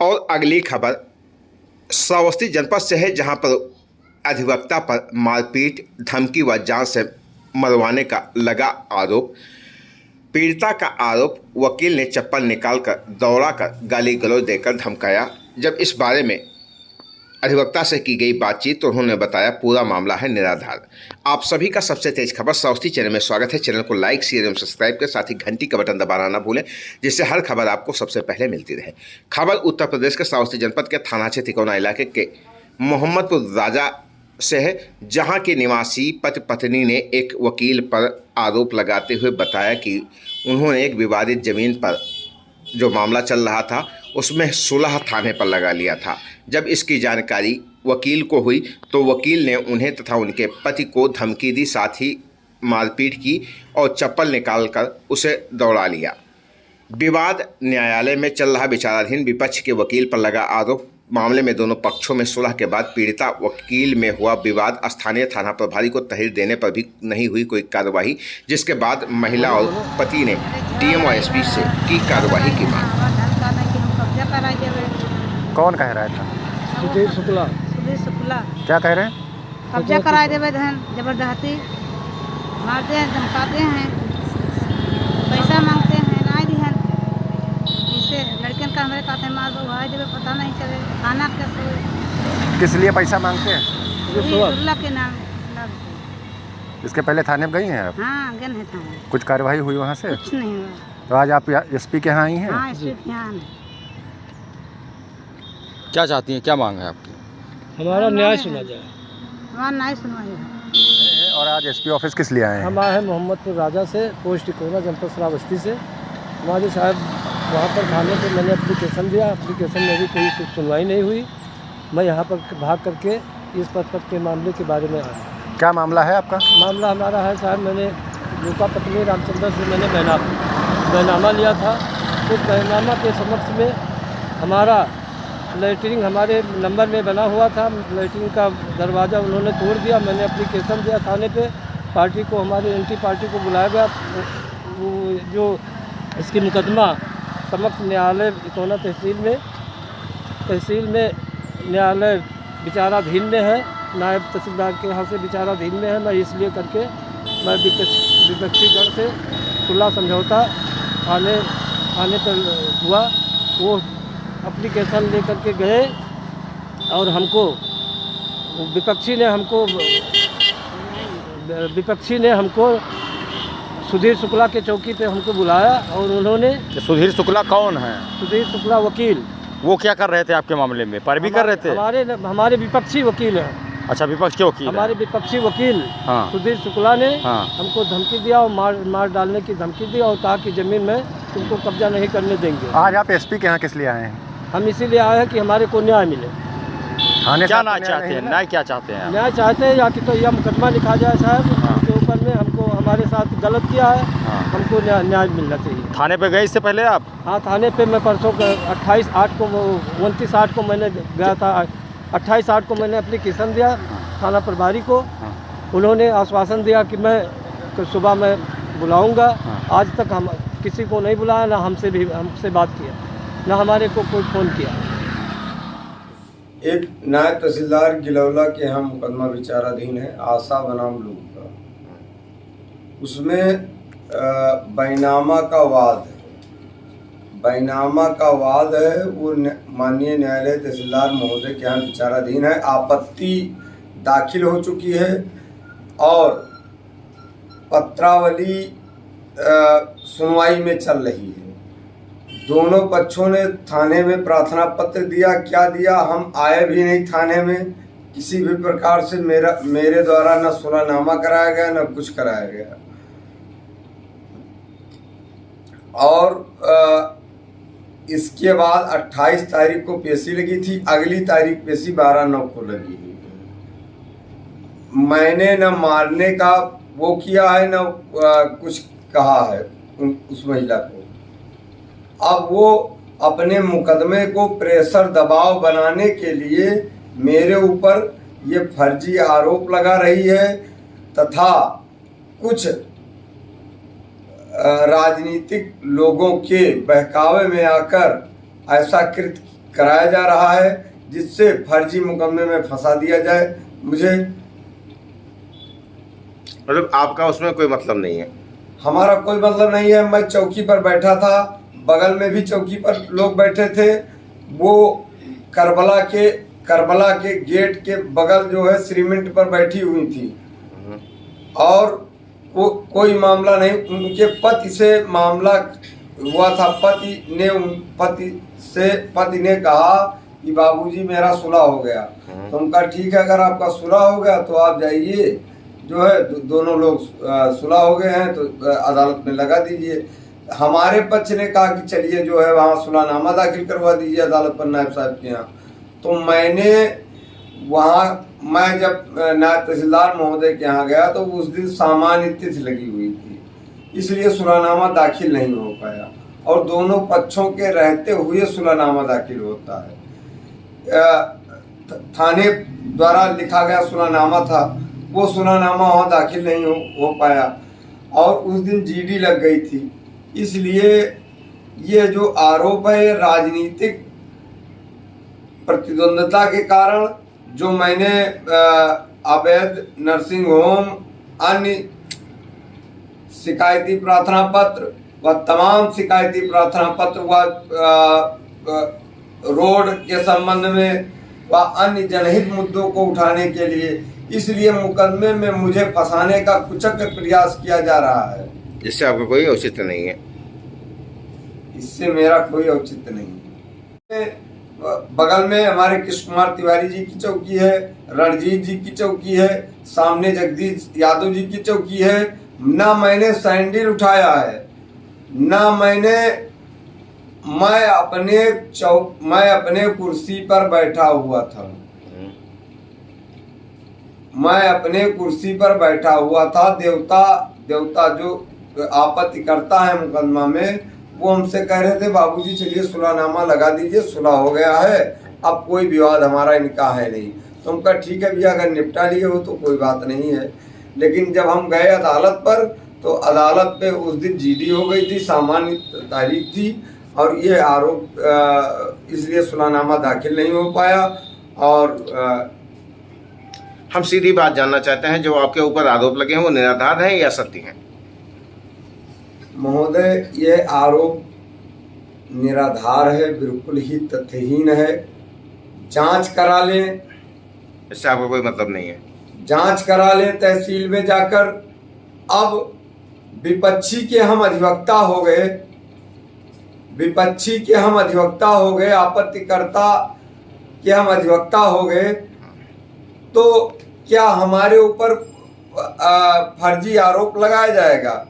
और अगली खबर श्रावस्ती जनपद से है, जहां पर अधिवक्ता पर मारपीट, धमकी व जान से मरवाने का लगा आरोप। पीड़िता का आरोप, वकील ने चप्पल निकालकर दौड़ाकर गाली गलौज देकर धमकाया। जब इस बारे में अधिवक्ता से की गई बातचीत तो उन्होंने बताया पूरा मामला है निराधार। आप सभी का सबसे तेज खबर श्रावस्ती चैनल में स्वागत है। चैनल को लाइक, शेयर एवं सब्सक्राइब के साथ ही घंटी का बटन दबाना ना भूलें, जिससे हर खबर आपको सबसे पहले मिलती रहे। खबर उत्तर प्रदेश के श्रावस्ती जनपद के थाना क्षेत्र तिकोना इलाके के मोहम्मदपुर राजा से है, जहां के निवासी पति पत्नी ने एक वकील पर आरोप लगाते हुए बताया कि उन्होंने एक विवादित जमीन पर जो मामला चल रहा था उसमें सुलह थाने पर लगा लिया था। जब इसकी जानकारी वकील को हुई तो वकील ने उन्हें तथा उनके पति को धमकी दी, साथ ही मारपीट की और चप्पल निकालकर उसे दौड़ा लिया। विवाद न्यायालय में चल रहा। विचाराधीन विपक्ष के वकील पर लगा आरोप। मामले में दोनों पक्षों में सुलह के बाद पीड़िता वकील में हुआ विवाद। स्थानीय थाना प्रभारी को तहरीर देने पर भी नहीं हुई कोई कार्रवाई, जिसके बाद महिला और पति ने डीएम और एसपी से की कार्रवाई की मांग। कौन कह रहा था? सुधीर शुक्ला। क्या कह रहे हैं? कब्जा कराए देवे धन जबरदस्ती मारते हैं, धमकाते हैं, पैसा मांगते हैं, ना दिहन इससे लड़कियन का हमारे कहते हैं मार दो भाई देवे, पता नहीं चले खाना कैसे। किस लिए पैसा मांगते हैं? दुर्ला के नाम। इसके पहले थाने में गई हैं आप? हाँ गन है थाने। कुछ कार्रवाई हुई वहाँ से? कुछ नहीं हुआ। तो आज आप एसपी के यहाँ आई हैं? हाँ एसपी के यहाँ। क्या चाहती हैं, क्या मांग है आपकी? हमारा न्याय सुना जाए। हमारा न्याय सुनवाई है। और आज एसपी ऑफिस किस लिए आए हैं? हम आए हैं मोहम्मदपुर राजा से, पोस्ट तिकोना, जनपद श्रावस्ती से। हमारे साहब वहाँ पर थाने पे मैंने एप्लीकेशन दिया, एप्लीकेशन में भी कोई कुछ सुनवाई नहीं हुई। मैं यहाँ पर भाग करके इस पद के मामले के बारे में आया। क्या मामला है आपका? मामला हमारा है साहब, मैंने रूपा पत्नी रामचंद्र से मैंने बैनामा लिया था। उस बैनामा के समक्ष में हमारा लैट्रिन हमारे नंबर में बना हुआ था। लैट्रिन का दरवाज़ा उन्होंने तोड़ दिया। मैंने एप्लीकेशन दिया थाने पे, पार्टी को, हमारी एंटी पार्टी को बुलाया गया। वो जो इसकी मुकदमा समक्ष न्यायालय तिकोना तहसील में न्यायालय विचाराधीन में है। नायब तहसीलदार के यहाँ से विचाराधीन में है। मैं इसलिए करके मैं विपक्षी दल से सुलह समझौता थाने पर हुआ। वो एप्लीकेशन लेकर के गए और हमको विपक्षी ने हमको सुधीर शुक्ला के चौकी पे हमको बुलाया और उन्होंने। सुधीर शुक्ला कौन है? सुधीर शुक्ला वकील। वो क्या कर रहे थे आपके मामले में? पैरवी कर रहे थे? हमारे विपक्षी वकील हैं। अच्छा, विपक्ष के वकील? हमारे विपक्षी वकील हाँ। सुधीर शुक्ला ने हाँ। हमको धमकी दिया और मार डालने की धमकी दी और कहा कि ज़मीन में तुमको कब्जा नहीं करने देंगे। आज आप एसपी के यहाँ किस लिए आए हैं? हम इसीलिए आए हैं कि हमारे को न्याय मिले। क्या न्याय चाहते हैं? न्याय क्या चाहते हैं? न्याय चाहते हैं या कि तो यह मुकदमा लिखा जाए साहब, उसके ऊपर में हमको हमारे साथ गलत किया है। हमको न्याय मिलना चाहिए। थाने पे गए इससे पहले आप? हाँ, थाने पे मैं परसों 29/8 को मैंने गया था। 28/8 को मैंने एप्लीकेशन दिया थाना प्रभारी को। उन्होंने आश्वासन दिया कि मैं सुबह में बुलाऊंगा। आज तक हम किसी को नहीं बुलाया, ना हमसे बात किया, ना हमारे को कोई फ़ोन किया। एक नायब तहसीलदार गिलौला के यहाँ मुकदमा विचाराधीन है, आशा बनाम लूट का। उसमें बैनामा का वाद है। वो माननीय न्यायालय तहसीलदार महोदय के यहाँ विचाराधीन है। आपत्ति दाखिल हो चुकी है और पत्रावली सुनवाई में चल रही है। दोनों पक्षों ने थाने में प्रार्थना पत्र दिया। क्या दिया? हम आए भी नहीं थाने में। किसी भी प्रकार से मेरे द्वारा न सुलहनामा कराया गया, न कुछ कराया गया। और इसके बाद 28 तारीख को पेशी लगी थी। अगली तारीख पेशी 12/9 को लगी है। मैंने न मारने का वो किया है, न कुछ कहा है उस महिला को। अब वो अपने मुकदमे को प्रेशर दबाव बनाने के लिए मेरे ऊपर ये फर्जी आरोप लगा रही है तथा कुछ राजनीतिक लोगों के बहकावे में आकर ऐसा कृत्य कराया जा रहा है, जिससे फर्जी मुकदमे में फंसा दिया जाए। मुझे मतलब आपका उसमें कोई मतलब नहीं है? हमारा कोई मतलब नहीं है। मैं चौकी पर बैठा था, बगल में भी चौकी पर लोग बैठे थे। वो करबला के गेट के बगल जो है सीमेंट पर बैठी हुई थी और वो कोई मामला नहीं, उनके पति से मामला हुआ था। पति ने कहा कि बाबूजी मेरा सुलह हो गया। तो उनका ठीक है, अगर आपका सुलह हो गया तो आप जाइए, जो है दोनों लोग सुलह हो गए हैं तो अदालत में लगा दीजिए। हमारे पक्ष ने कहा कि चलिए जो है वहाँ सुलहनामा दाखिल करवा दीजिए अदालत पर नायब साहब के यहाँ। तो मैं जब नायब तहसीलदार महोदय के यहाँ गया तो उस दिन सामान्य तिथि लगी हुई थी, इसलिए सुलहनामा दाखिल नहीं हो पाया और दोनों पक्षों के रहते हुए सुलहनामा दाखिल होता है। थाने द्वारा लिखा गया सुलहनामा था, वो सुलहनामा वहाँ दाखिल नहीं हो पाया और उस दिन जीडी लग गई थी। इसलिए ये जो आरोप है राजनीतिक प्रतिद्वंदता के कारण, जो मैंने अवैध नर्सिंग होम, अन्य शिकायती प्रार्थना पत्र व तमाम शिकायती प्रार्थना पत्र व रोड के संबंध में व अन्य जनहित मुद्दों को उठाने के लिए, इसलिए मुकदमे में मुझे फंसाने का कुचक्र प्रयास किया जा रहा है। इससे आपको कोई औचित्य नहीं है? इससे मेरा कोई औचित्य नहीं है। बगल में हमारे कृष्ण कुमार तिवारी जी की चौकी है, रणजीत जी की चौकी है, सामने जगदीश यादव जी की चौकी है। ना मैंने सैंडल उठाया है, ना मैं अपने कुर्सी पर बैठा हुआ था। मैं अपने कुर्सी पर बैठा हुआ था। देवता जो आपत्ति करता है मुकदमा में, वो हमसे कह रहे थे बाबूजी चलिए सुलहनामा लगा दीजिए, सुलह हो गया है, अब कोई विवाद हमारा इनका है नहीं। तो हम कहा ठीक है भैया, अगर निपटा लिए हो तो कोई बात नहीं है। लेकिन जब हम गए अदालत पर तो अदालत पे उस दिन जीडी हो गई थी, सामान्य तारीख थी और ये आरोप इसलिए सुलहनामा दाखिल नहीं हो पाया। और हम सीधी बात जानना चाहते हैं, जो आपके ऊपर आरोप लगे हैं वो निराधार हैं या सत्य हैं? महोदय, ये आरोप निराधार है, बिल्कुल ही तथ्यहीन है। जांच करा लें। इससे आपको कोई मतलब नहीं है? जांच करा लें तहसील में जाकर। अब विपक्षी के हम अधिवक्ता हो गए, आपत्तिकर्ता के हम अधिवक्ता हो गए, तो क्या हमारे ऊपर फर्जी आरोप लगाया जाएगा?